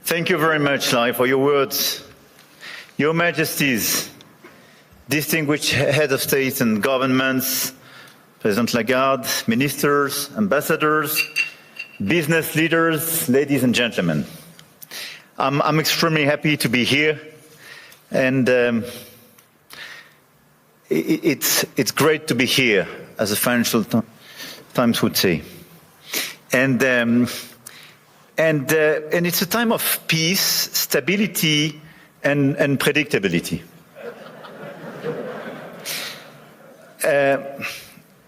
Thank you very much, Lai, for your words. Your Majesties, distinguished heads of state and governments, President Lagarde, ministers, ambassadors, business leaders, ladies and gentlemen. I'm extremely happy to be here, and it's great to be here, as the Financial Times would say. And it's a time of peace, stability, and predictability.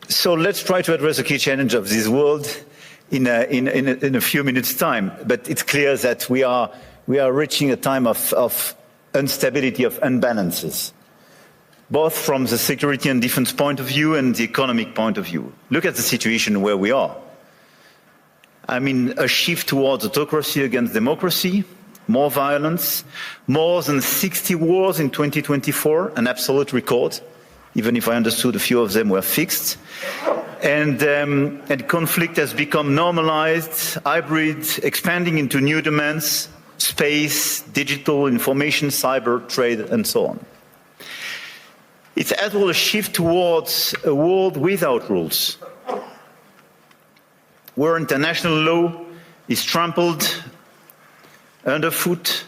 So let's try to address the key challenge of this world in a few minutes' time. But it's clear that we are reaching a time of instability, of imbalances, both from the security and defense point of view and the economic point of view. Look at the situation where we are. I mean, a shift towards autocracy against democracy, more violence, more than 60 wars in 2024, an absolute record, even if I understood a few of them were fixed. And conflict has become normalized, hybrid, expanding into new domains, space, digital, information, cyber, trade, and so on. It's as well a shift towards a world without rules, where international law is trampled underfoot,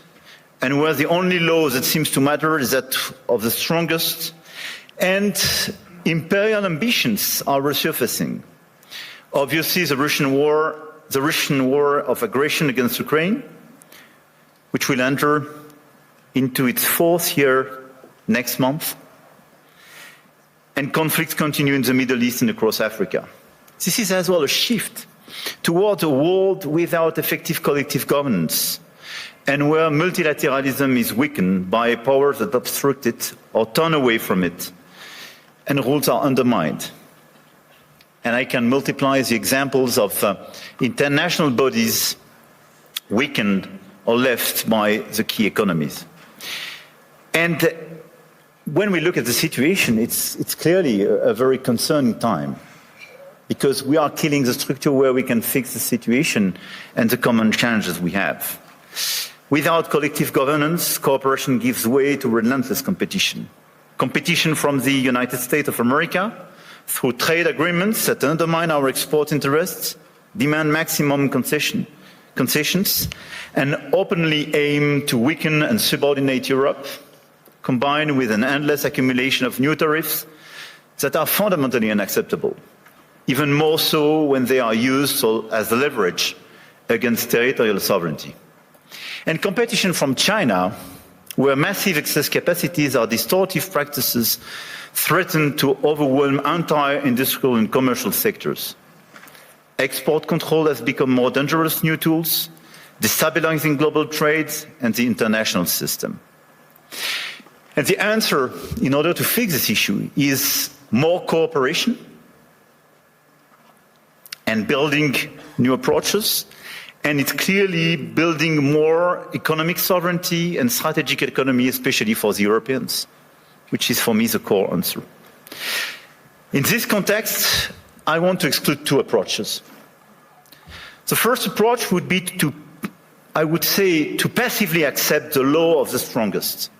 and where the only law that seems to matter is that of the strongest, and imperial ambitions are resurfacing. Obviously, the Russian war of aggression against Ukraine, which will enter into its fourth year next month, and conflicts continue in the Middle East and across Africa. This is as well a shift towards a world without effective collective governance, and where multilateralism is weakened by powers that obstruct it or turn away from it, and rules are undermined. And I can multiply the examples of international bodies weakened or left by the key economies. And when we look at the situation, it's clearly a very concerning time, because we are killing the structure where we can fix the situation and the common challenges we have. Without collective governance, cooperation gives way to relentless competition. Competition from the United States of America through trade agreements that undermine our export interests, demand maximum concessions, and openly aim to weaken and subordinate Europe, combined with an endless accumulation of new tariffs that are fundamentally unacceptable, even more so when they are used as leverage against territorial sovereignty. And competition from China, where massive excess capacities or distortive practices threaten to overwhelm entire industrial and commercial sectors. Export control has become more dangerous new tools, destabilizing global trade and the international system. And the answer, in order to fix this issue, is more cooperation and building new approaches. And it's clearly building more economic sovereignty and strategic autonomy, especially for the Europeans, which is for me the core answer. In this context, I want to exclude two approaches. The first approach would be to passively accept the law of the strongest,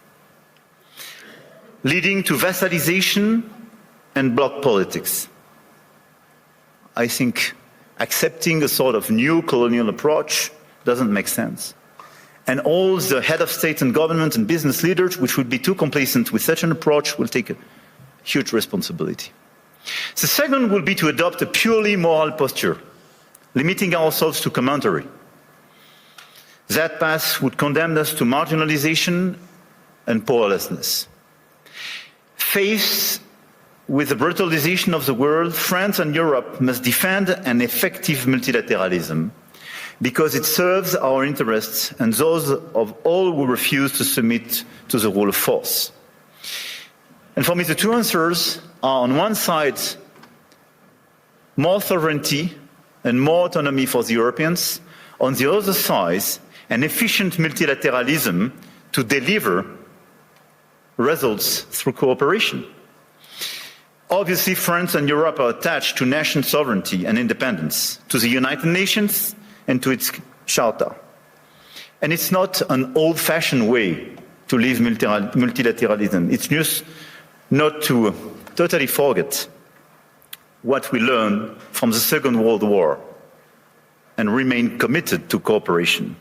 leading to vassalization and bloc politics. I think accepting a sort of new colonial approach doesn't make sense. And all the head of state and government and business leaders, which would be too complacent with such an approach, will take a huge responsibility. The second will be to adopt a purely moral posture, limiting ourselves to commentary. That path would condemn us to marginalization and powerlessness. Faced with the brutalization of the world, France and Europe must defend an effective multilateralism because it serves our interests and those of all who refuse to submit to the rule of force. And for me, the two answers are, on one side, more sovereignty and more autonomy for the Europeans. On the other side, an efficient multilateralism to deliver results through cooperation. Obviously, France and Europe are attached to national sovereignty and independence, to the United Nations and to its Charter. And it's not an old-fashioned way to live multilateralism. It's just not to totally forget what we learned from the Second World War and remain committed to cooperation.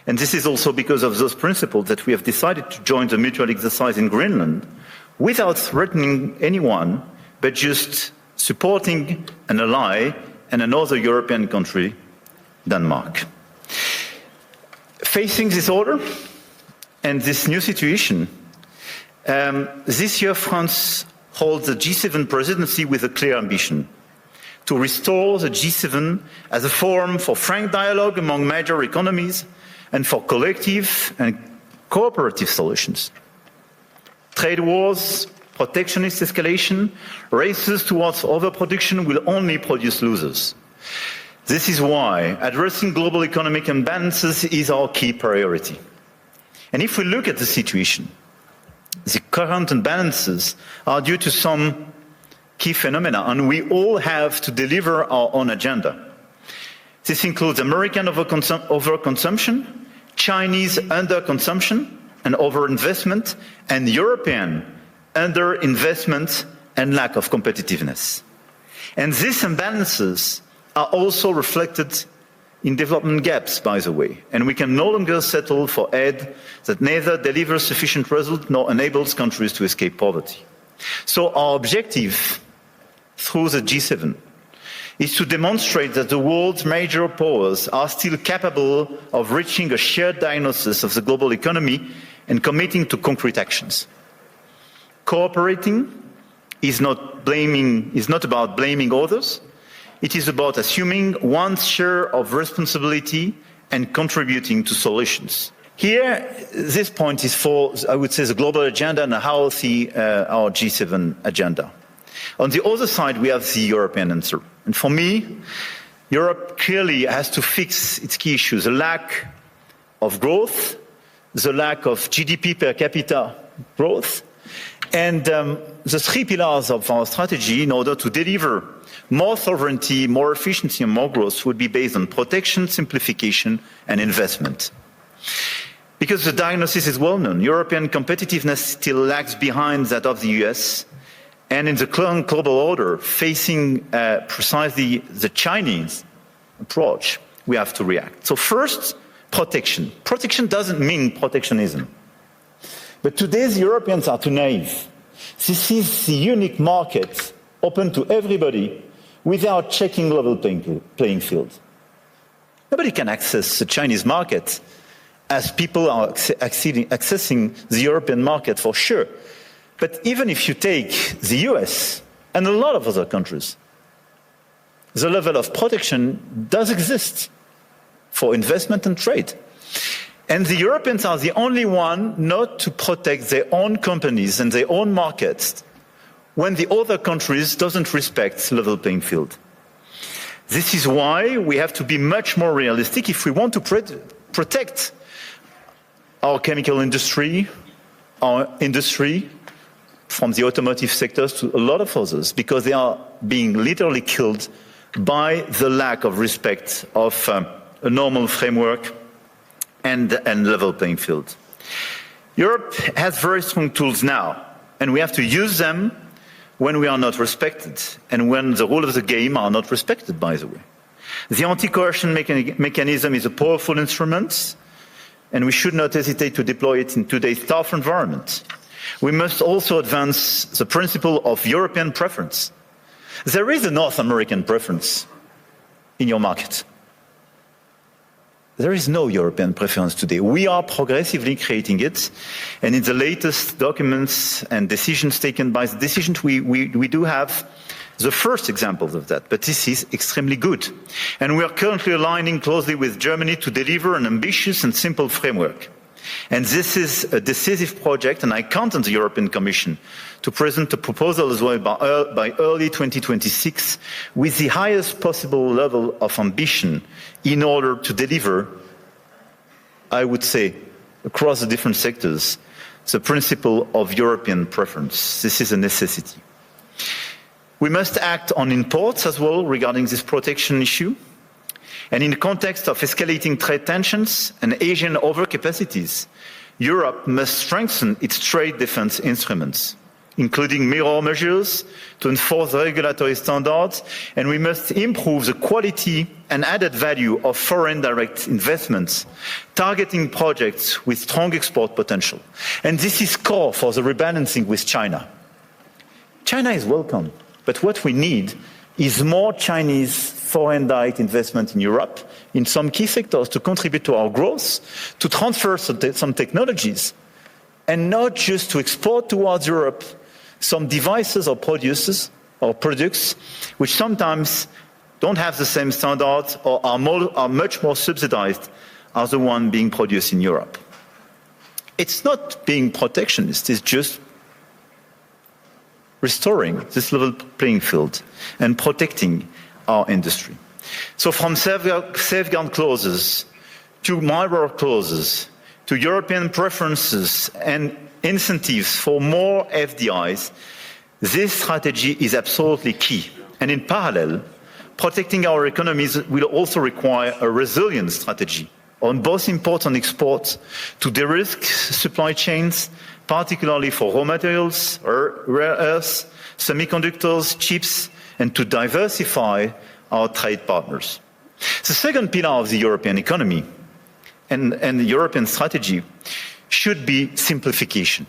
And this is also because of those principles that we have decided to join the mutual exercise in Greenland without threatening anyone, but just supporting an ally and another European country, Denmark. Facing this order and this new situation, this year France holds the G7 presidency with a clear ambition to restore the G7 as a forum for frank dialogue among major economies and for collective and cooperative solutions. Trade wars, protectionist escalation, races towards overproduction will only produce losers. This is why addressing global economic imbalances is our key priority. And if we look at the situation, the current imbalances are due to some key phenomena, and we all have to deliver our own agenda. This includes American overconsumption, Chinese underconsumption and overinvestment, and European underinvestment and lack of competitiveness. And these imbalances are also reflected in development gaps, by the way, and we can no longer settle for aid that neither delivers sufficient result nor enables countries to escape poverty. So our objective through the G7 is to demonstrate that the world's major powers are still capable of reaching a shared diagnosis of the global economy and committing to concrete actions. Cooperating is not about blaming others. It is about assuming one's share of responsibility and contributing to solutions. Here, this point is for, I would say, the global agenda and how we see our G7 agenda. On the other side, we have the European answer. And for me, Europe clearly has to fix its key issues: the lack of growth, the lack of GDP per capita growth, and the three pillars of our strategy in order to deliver more sovereignty, more efficiency, and more growth would be based on protection, simplification, and investment. Because the diagnosis is well known, European competitiveness still lags behind that of the US, and in the current global order, facing precisely the Chinese approach, we have to react. So first, protection. Protection doesn't mean protectionism. But today's Europeans are too naive. This is the unique market open to everybody without checking level playing field. Nobody can access the Chinese market as people are accessing the European market for sure. But even if you take the US and a lot of other countries, the level of protection does exist for investment and trade. And the Europeans are the only one not to protect their own companies and their own markets when the other countries doesn't respect level playing field. This is why we have to be much more realistic if we want to protect our chemical industry, our industry, from the automotive sectors to a lot of others, because they are being literally killed by the lack of respect of a normal framework and level playing field. Europe has very strong tools now, and we have to use them when we are not respected and when the rules of the game are not respected, by the way. The anti-coercion mechanism is a powerful instrument, and we should not hesitate to deploy it in today's tough environment. We must also advance the principle of European preference. There is a North American preference in your market. There is no European preference today. We are progressively creating it, and in the latest documents and decisions taken by the decisions, we do have the first examples of that, but this is extremely good. And we are currently aligning closely with Germany to deliver an ambitious and simple framework. And this is a decisive project, and I count on the European Commission to present a proposal as well by early 2026 with the highest possible level of ambition in order to deliver, I would say, across the different sectors, the principle of European preference. This is a necessity. We must act on imports as well regarding this protection issue. And in the context of escalating trade tensions and Asian overcapacities, Europe must strengthen its trade defense instruments, including mirror measures to enforce regulatory standards, and we must improve the quality and added value of foreign direct investments, targeting projects with strong export potential. And this is core for the rebalancing with China. China is welcome, but what we need is more Chinese foreign direct investment in Europe, in some key sectors to contribute to our growth, to transfer some technologies, and not just to export towards Europe some devices or products which sometimes don't have the same standards or are much more subsidized as the one being produced in Europe. It's not being protectionist, it's just restoring this level playing field and protecting our industry. So from safeguard clauses to mirror clauses to European preferences and incentives for more FDIs, this strategy is absolutely key. And in parallel, protecting our economies will also require a resilient strategy on both import and export to de-risk supply chains, particularly for raw materials, rare earths, semiconductors, chips, and to diversify our trade partners. The second pillar of the European economy and the European strategy should be simplification.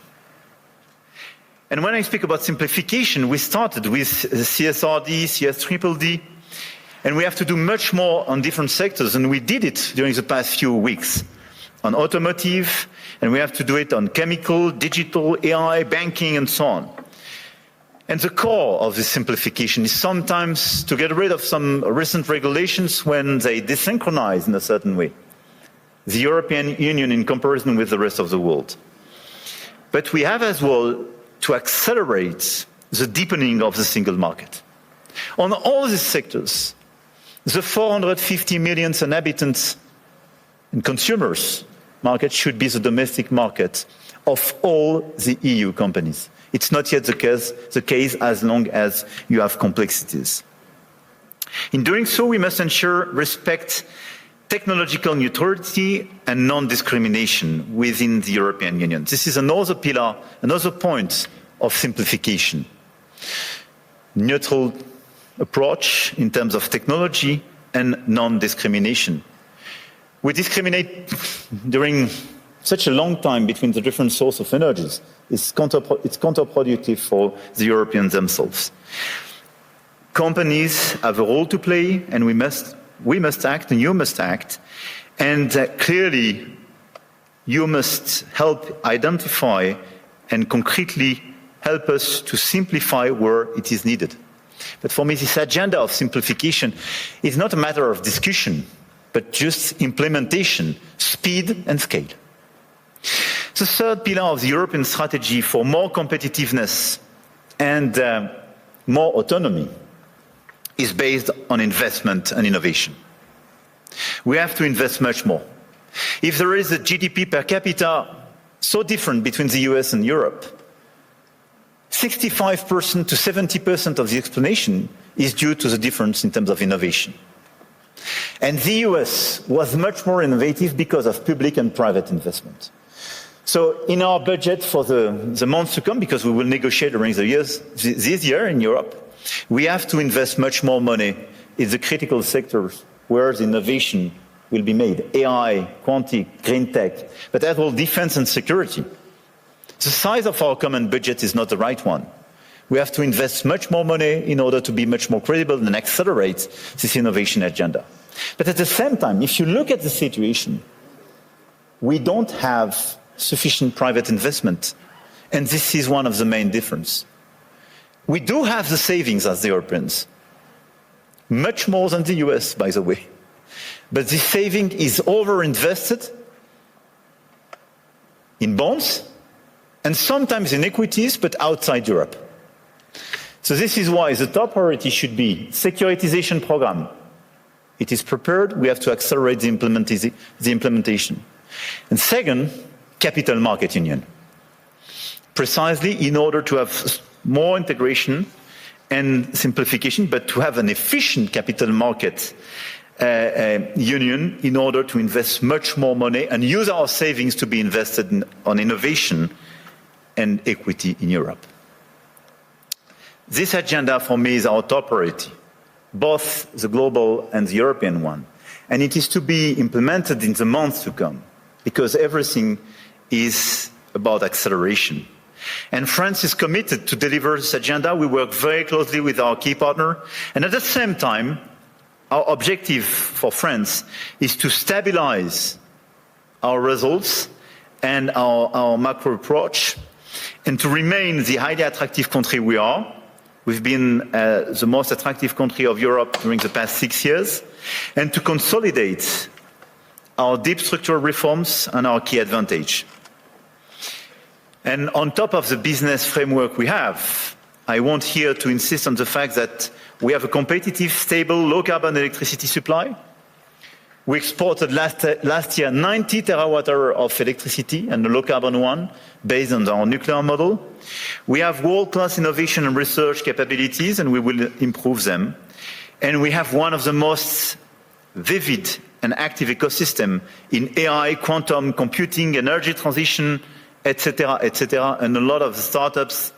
And when I speak about simplification, we started with CSRD, CSDDD, and we have to do much more on different sectors, and we did it during the past few weeks on automotive, and we have to do it on chemical, digital, AI, banking, and so on. And the core of this simplification is sometimes to get rid of some recent regulations when they desynchronize in a certain way the European Union in comparison with the rest of the world. But we have as well to accelerate the deepening of the single market. On all these sectors, the 450 million inhabitants and consumers market should be the domestic market of all the EU companies. It's not yet the case as long as you have complexities. In doing so, we must ensure respect technological neutrality and non-discrimination within the European Union. This is another pillar, another point of simplification. Neutral approach in terms of technology and non-discrimination. We discriminate during such a long time between the different sources of energies. It's counterproductive for the Europeans themselves. Companies have a role to play, and we must act, and you must act. And clearly, you must help identify and concretely help us to simplify where it is needed. But for me, this agenda of simplification is not a matter of discussion, but just implementation, speed and scale. The third pillar of the European strategy for more competitiveness and more autonomy is based on investment and innovation. We have to invest much more. If there is a GDP per capita so different between the US and Europe, 65% to 70% of the explanation is due to the difference in terms of innovation. And the US was much more innovative because of public and private investment. So in our budget for the months to come, because we will negotiate during the years, this year in Europe, we have to invest much more money in the critical sectors where the innovation will be made. AI, quantum, green tech, but as well defense and security. The size of our common budget is not the right one. We have to invest much more money in order to be much more credible and accelerate this innovation agenda. But at the same time, if you look at the situation, we don't have sufficient private investment. And this is one of the main differences. We do have the savings as the Europeans, much more than the US, by the way. But this saving is overinvested in bonds and sometimes in equities, but outside Europe. So this is why the top priority should be securitization program. It is prepared, we have to accelerate the implementation. And second, capital market union. Precisely in order to have more integration and simplification, but to have an efficient capital market Union in order to invest much more money and use our savings to be invested on innovation and equity in Europe. This agenda for me is our top priority, both the global and the European one. And it is to be implemented in the months to come, because everything is about acceleration. And France is committed to deliver this agenda. We work very closely with our key partner. And at the same time, our objective for France is to stabilize our results and our macro approach, and to remain the highly attractive country we are. We've been the most attractive country of Europe during the past 6 years, and to consolidate our deep structural reforms and our key advantage. And on top of the business framework we have, I want here to insist on the fact that we have a competitive, stable, low-carbon electricity supply. We exported last year 90 terawatt-hours of electricity, and a low-carbon one, based on our nuclear model. We have world-class innovation and research capabilities, and we will improve them. And we have one of the most vivid and active ecosystem in AI, quantum computing, energy transition, etc., and a lot of the startups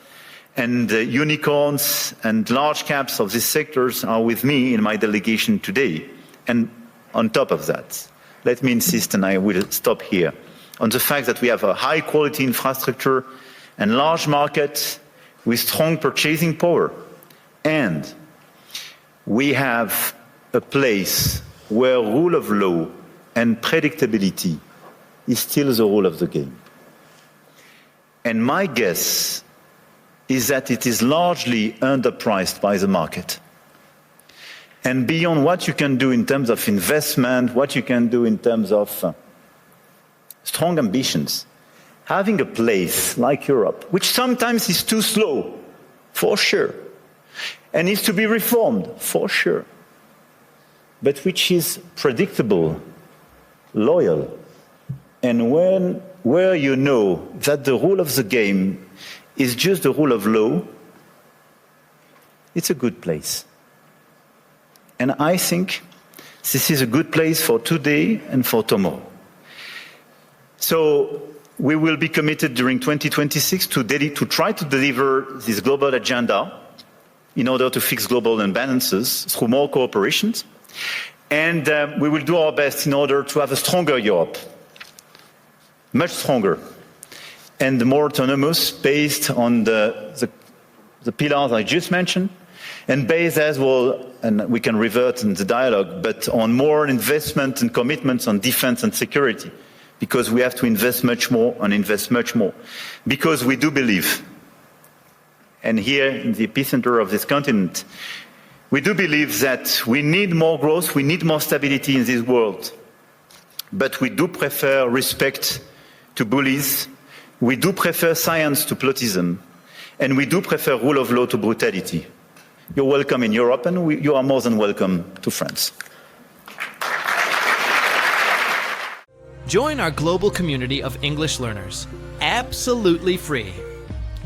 and unicorns and large caps of these sectors are with me in my delegation today. And on top of that, let me insist, and I will stop here, on the fact that we have a high-quality infrastructure and large market with strong purchasing power. And we have a place where rule of law and predictability is still the rule of the game. And my guess is that it is largely underpriced by the market. And beyond what you can do in terms of investment, what you can do in terms of strong ambitions, having a place like Europe, which sometimes is too slow, for sure, and needs to be reformed, for sure, but which is predictable, loyal, and where you know that the rule of the game is just the rule of law, it's a good place. And I think this is a good place for today and for tomorrow. So we will be committed during 2026 to try to deliver this global agenda in order to fix global imbalances through more cooperation. And we will do our best in order to have a stronger Europe, much stronger, and more autonomous, based on the pillars I just mentioned, and based as well, and we can revert in the dialogue, but on more investment and commitments on defense and security, because we have to invest much more and invest much more. Because we do believe, and here in the epicenter of this continent, we do believe that we need more growth, we need more stability in this world. But we do prefer respect to bullies, we do prefer science to plotism, and we do prefer rule of law to brutality. You're welcome in Europe, and you are more than welcome to France. Join our global community of English learners, absolutely free.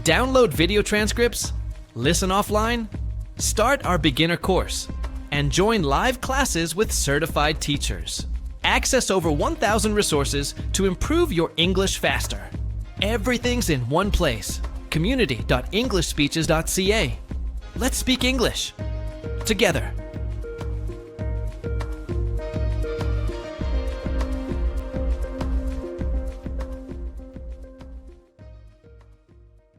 Download video transcripts, listen offline, start our beginner course, and join live classes with certified teachers. Access over 1,000 resources to improve your English faster. Everything's in one place, community.englishspeeches.ca. Let's speak English together.